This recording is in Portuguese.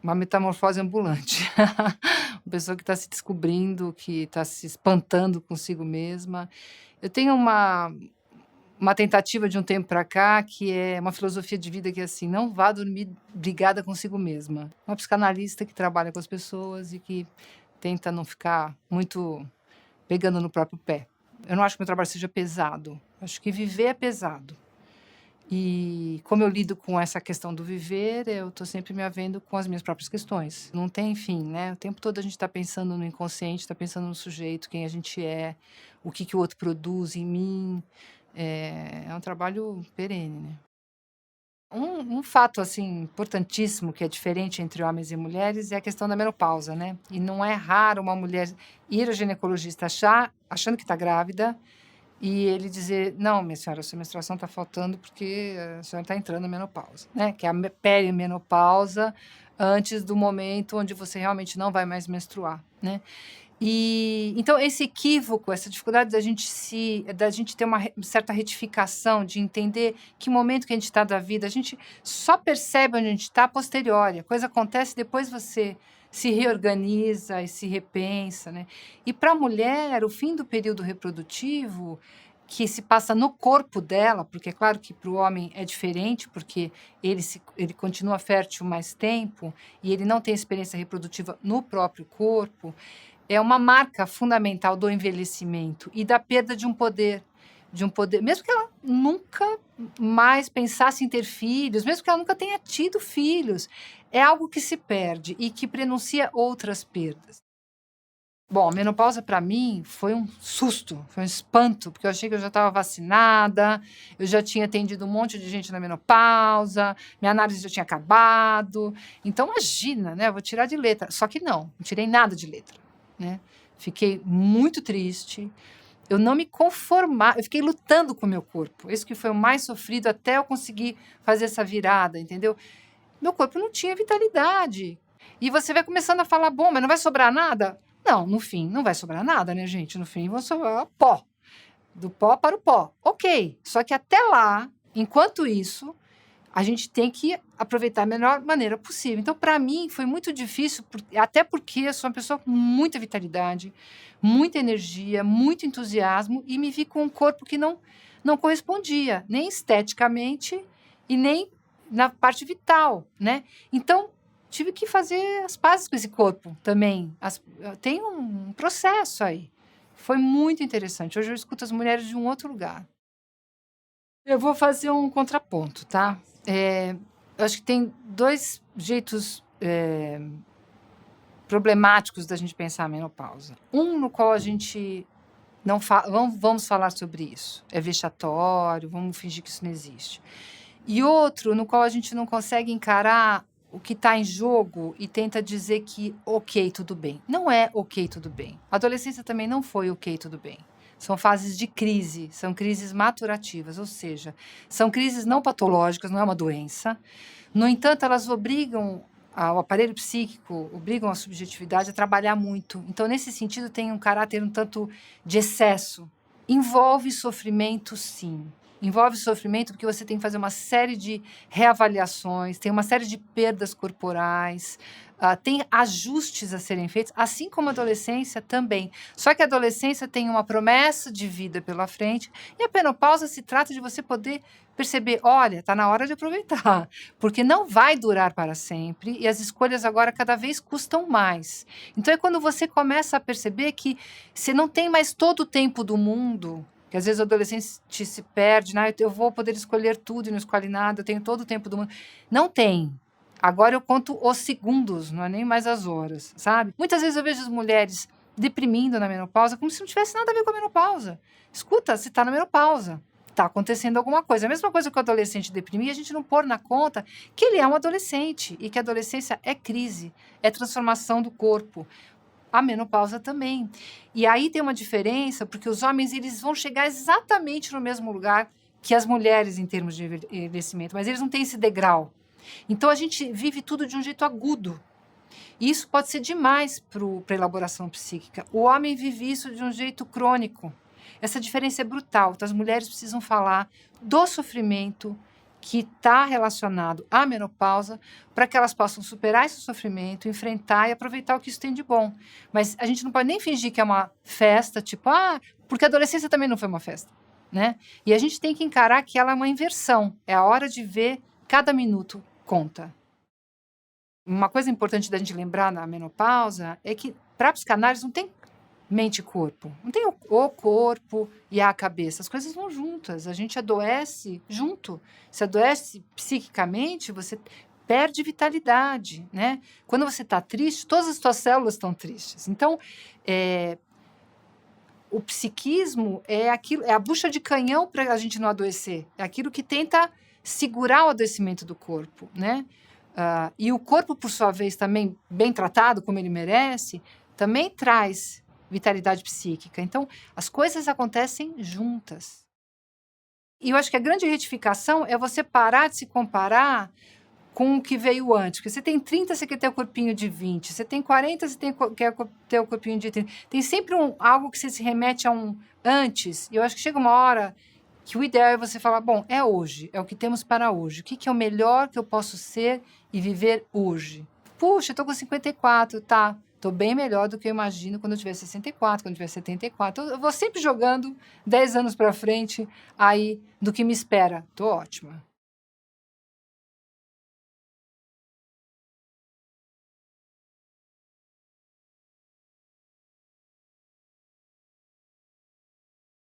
uma metamorfose ambulante. Uma pessoa que está se descobrindo, que está se espantando consigo mesma. Eu tenho uma tentativa de um tempo para cá, que é uma filosofia de vida que é assim: não vá dormir brigada consigo mesma. Uma psicanalista que trabalha com as pessoas e que tenta não ficar muito pegando no próprio pé. Eu não acho que meu trabalho seja pesado. Acho que viver é pesado. E como eu lido com essa questão do viver, eu estou sempre me havendo com as minhas próprias questões. Não tem fim, né? O tempo todo a gente está pensando no inconsciente, está pensando no sujeito, quem a gente é, o que o outro produz em mim. É um trabalho perene, né? Um fato, assim, importantíssimo que é diferente entre homens e mulheres é a questão da menopausa, né? E não é raro uma mulher ir ao ginecologista achando que está grávida e ele dizer: não, minha senhora, a sua menstruação está faltando porque a senhora está entrando na menopausa, né? Que é a perimenopausa, antes do momento onde você realmente não vai mais menstruar, né? E então esse equívoco, essa dificuldade da gente ter uma certa retificação, de entender que momento que a gente está da vida, a gente só percebe onde a gente está a posteriori. A coisa acontece, depois você se reorganiza e se repensa, né? E para a mulher, o fim do período reprodutivo, que se passa no corpo dela, porque é claro que para o homem é diferente, porque ele continua fértil mais tempo e ele não tem experiência reprodutiva no próprio corpo, é uma marca fundamental do envelhecimento e da perda de um poder, mesmo que ela nunca mais pensasse em ter filhos, mesmo que ela nunca tenha tido filhos, é algo que se perde e que prenuncia outras perdas. Bom, a menopausa para mim foi um susto, foi um espanto, porque eu achei que eu já estava vacinada, eu já tinha atendido um monte de gente na menopausa, minha análise já tinha acabado. Então, imagina, né? Eu vou tirar de letra. Só que não tirei nada de letra, né? Fiquei muito triste. Eu não me conformava, eu fiquei lutando com o meu corpo. Esse que foi o mais sofrido até eu conseguir fazer essa virada, entendeu? Meu corpo não tinha vitalidade. E você vai começando a falar: bom, mas não vai sobrar nada? Não, no fim, não vai sobrar nada, né, gente? No fim, vão sobrar pó. Do pó para o pó. Ok. Só que até lá, enquanto isso, a gente tem que aproveitar da melhor maneira possível. Então, para mim, foi muito difícil, até porque eu sou uma pessoa com muita vitalidade, muita energia, muito entusiasmo, e me vi com um corpo que não correspondia, nem esteticamente e nem na parte vital, né? Então, tive que fazer as pazes com esse corpo também. Tem um processo aí. Foi muito interessante. Hoje eu escuto as mulheres de um outro lugar. Eu vou fazer um contraponto, tá? Eu acho que tem dois jeitos problemáticos da gente pensar a menopausa. Um no qual a gente não vamos falar sobre isso. É vexatório, vamos fingir que isso não existe. E outro no qual a gente não consegue encarar o que está em jogo e tenta dizer que ok, tudo bem. Não é ok, tudo bem. A adolescência também não foi ok, tudo bem. São fases de crise, são crises maturativas, ou seja, são crises não patológicas, não é uma doença. No entanto, elas obrigam o aparelho psíquico, obrigam a subjetividade a trabalhar muito. Então, nesse sentido, tem um caráter um tanto de excesso. Envolve sofrimento, sim. Envolve sofrimento porque você tem que fazer uma série de reavaliações, tem uma série de perdas corporais, tem ajustes a serem feitos, assim como a adolescência também. Só que a adolescência tem uma promessa de vida pela frente e a menopausa se trata de você poder perceber: olha, está na hora de aproveitar, porque não vai durar para sempre e as escolhas agora cada vez custam mais. Então é quando você começa a perceber que você não tem mais todo o tempo do mundo, que às vezes o adolescente se perde, né? Eu vou poder escolher tudo e não escolhe nada, eu tenho todo o tempo do mundo. Não tem. Agora eu conto os segundos, não é nem mais as horas, sabe? Muitas vezes eu vejo as mulheres deprimindo na menopausa como se não tivesse nada a ver com a menopausa. Escuta, você está na menopausa, está acontecendo alguma coisa. A mesma coisa que o adolescente deprimir, a gente não pôr na conta que ele é um adolescente e que a adolescência é crise, é transformação do corpo. A menopausa também. E aí tem uma diferença, porque os homens eles vão chegar exatamente no mesmo lugar que as mulheres em termos de envelhecimento, mas eles não têm esse degrau. Então a gente vive tudo de um jeito agudo. E isso pode ser demais para a elaboração psíquica. O homem vive isso de um jeito crônico. Essa diferença é brutal. Então as mulheres precisam falar do sofrimento que está relacionado à menopausa, para que elas possam superar esse sofrimento, enfrentar e aproveitar o que isso tem de bom. Mas a gente não pode nem fingir que é uma festa, tipo, porque a adolescência também não foi uma festa, né? E a gente tem que encarar que ela é uma inversão, é a hora de ver cada minuto conta. Uma coisa importante da gente lembrar na menopausa é que, para a psicanálise, não tem mente e corpo. Não tem o corpo e a cabeça. As coisas vão juntas. A gente adoece junto. Se adoece psiquicamente, você perde vitalidade, né? Quando você está triste, todas as suas células estão tristes. Então, o psiquismo é a bucha de canhão para a gente não adoecer. É aquilo que tenta segurar o adoecimento do corpo, né? E o corpo, por sua vez, também bem tratado, como ele merece, também traz vitalidade psíquica. Então, as coisas acontecem juntas. E eu acho que a grande retificação é você parar de se comparar com o que veio antes. Porque você tem 30, você quer ter o corpinho de 20. Você tem 40, você quer ter o corpinho de 30. Tem sempre algo que você se remete a um antes. E eu acho que chega uma hora que o ideal é você falar, bom, é hoje, é o que temos para hoje. O que é o melhor que eu posso ser e viver hoje? Puxa, eu tô com 54, tá? Tô bem melhor do que eu imagino quando eu tiver 64, quando eu tiver 74. Eu vou sempre jogando 10 anos para frente aí do que me espera. Tô ótima.